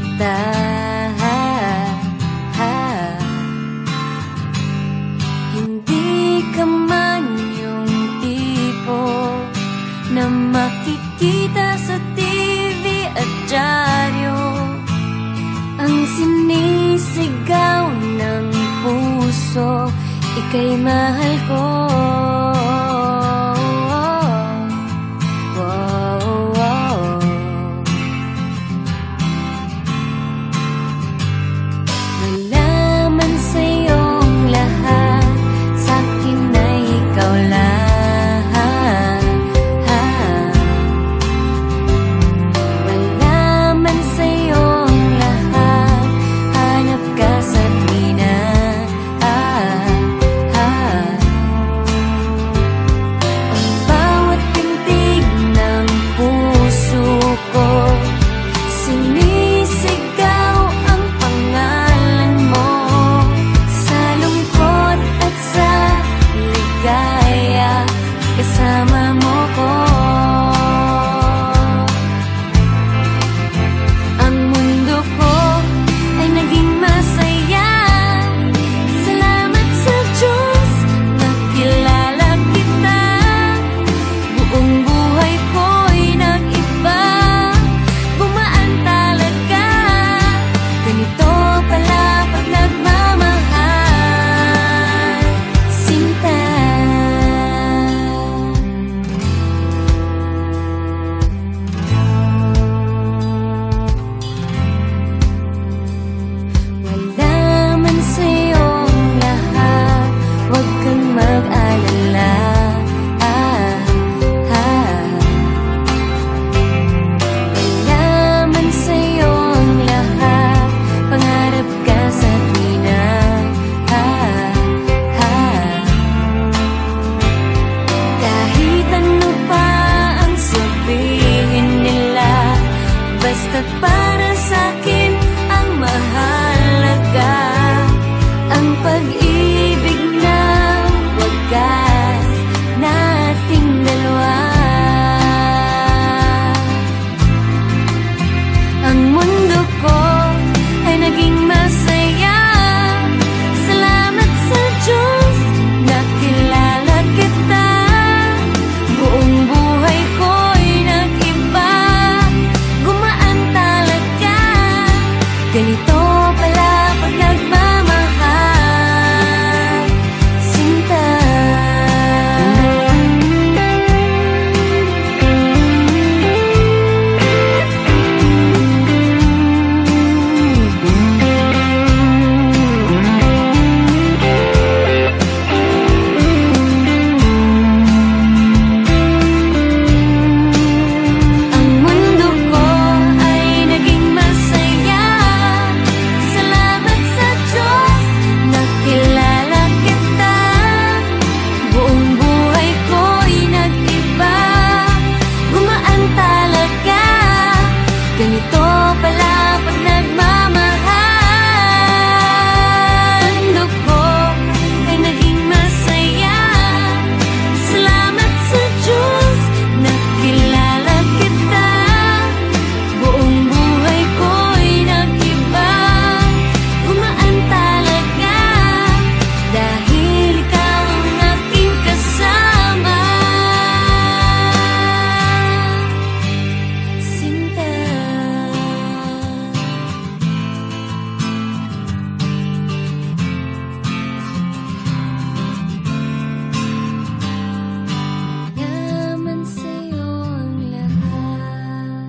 kita. Hindi ka man yung tipo na makikita sa TV at dyaryo, ang sinisigaw ng puso, ika'y mahal ko. Kasama mo ko, ang mundo ko ay naging masaya. Salamat sa Diyos, nakilala kita. Buong buhay ko'y nag-iba, gumaan talaga. Ganito pala pag nagmamahal, sinta. Basta't para sa'kin ang mahalaga, ang pag-ibig na wagas nating dalawa. Ang mundo ko ay naging masaya. Salamat sa Diyos, nakilala kita. Buong buhay ko'y nag-iba, ganito pala pag nagmamahal, sinta. Ang mundo ko ay naging masaya. Salamat sa Diyos, nakilala kita. Buong buhay ko'y nag-iba, gumaan talaga. Ganito pala pag nagmamahal, mundo ko ay naging masaya. Salamat sa Diyos, nakilala kita. Buong buhay ko'y nag-iba, gumaan talaga. Dahil ikaw ang aking kasama, sinta. Yaman sa'yo ang lahat.